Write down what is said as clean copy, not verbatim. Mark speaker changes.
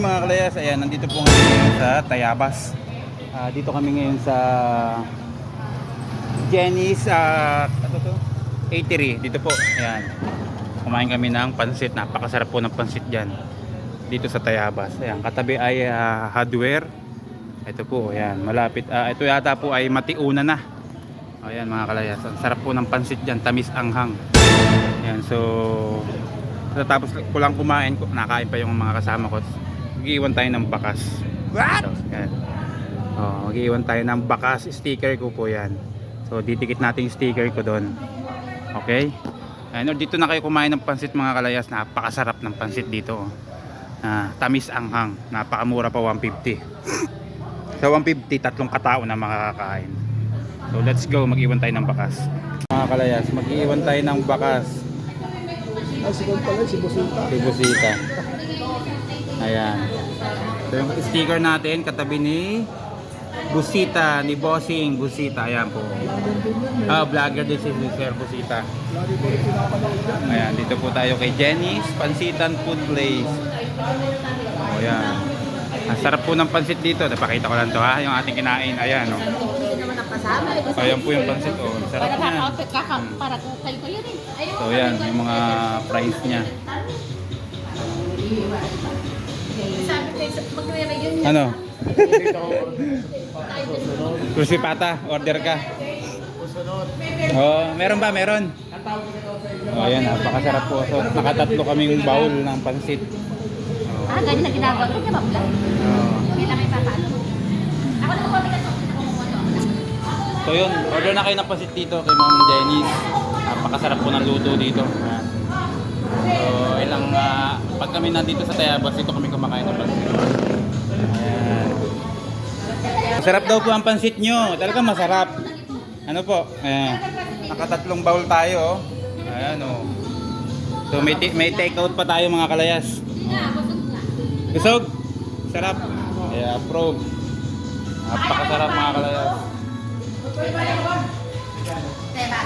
Speaker 1: mga kalayas, ayan, nandito po ngayon sa Tayabas. Dito kami ngayon sa Jenny's Eatery. Dito po, ayan. Kumain kami ng pansit. Napakasarap po ng pansit dyan. Dito sa Tayabas. Ayan, katabi ay hardware. Ito po, ayan, malapit. Ito yata po ay Matiuna na. Ayan mga kalayas. Ang sarap po ng pansit dyan. Tamis anghang. Ayan, so tapos ko lang kumain, nakain pa yung mga kasama ko. Mag-iwan tayo ng bakas. What? Ayan. Mag-iwan tayo ng bakas. Sticker ko po yan. So didikit natin yung sticker ko doon. Okay? Ayan, dito na kayo kumain ng pansit mga kalayas. Napakasarap ng pansit dito. Tamis anghang. Napakamura pa, 150. Sa 150, tatlong katao na makakakain. So let's go, mag-iwan tayo ng bakas. Mga kalayas, mag-iwan tayo ng bakas.
Speaker 2: Sigaw pala, si Busita.
Speaker 1: Si Busita. Ayan. So yung sticker natin katabi ni Busita, ni Bossing Busita. Ayan po. Vlogger din si Sir Busita. Ayan, dito po tayo kay Jenny's Pansitan Food Place. Ayan. Ang sarap po ng pansit dito. Napakita ko lang to ha, yung ating kinain. Ayan o. Ayan po yung pansit o. Sarap niya.
Speaker 3: Para kayo ko yun eh.
Speaker 1: So yan, yung mga price niya. Ano? Crispy pata, order ka. Meron ba? Meron. Ayan, napakasarap po. So, nakatatlo kaming bowl ng pansit.
Speaker 3: Ganyan na ginagawa ko. Kaya ba pula? Hindi lang may papaano. Ako na po,
Speaker 1: So yun, order na kayo ng pansit dito kay Ma'am Jenny's. Napakasarap po ng luto dito. So ilang pag kami nandito sa Tayabas, dito kami kumakain ng pansit. Ayan. Masarap daw po ang pansit nyo. Talagang masarap. Ano po? Ayan. Nakatatlong bowl tayo. Ayan o. So may take out pa tayo mga kalayas. Busog? Sarap. Kaya approve. Napakasarap mga kalayas.
Speaker 3: Teba.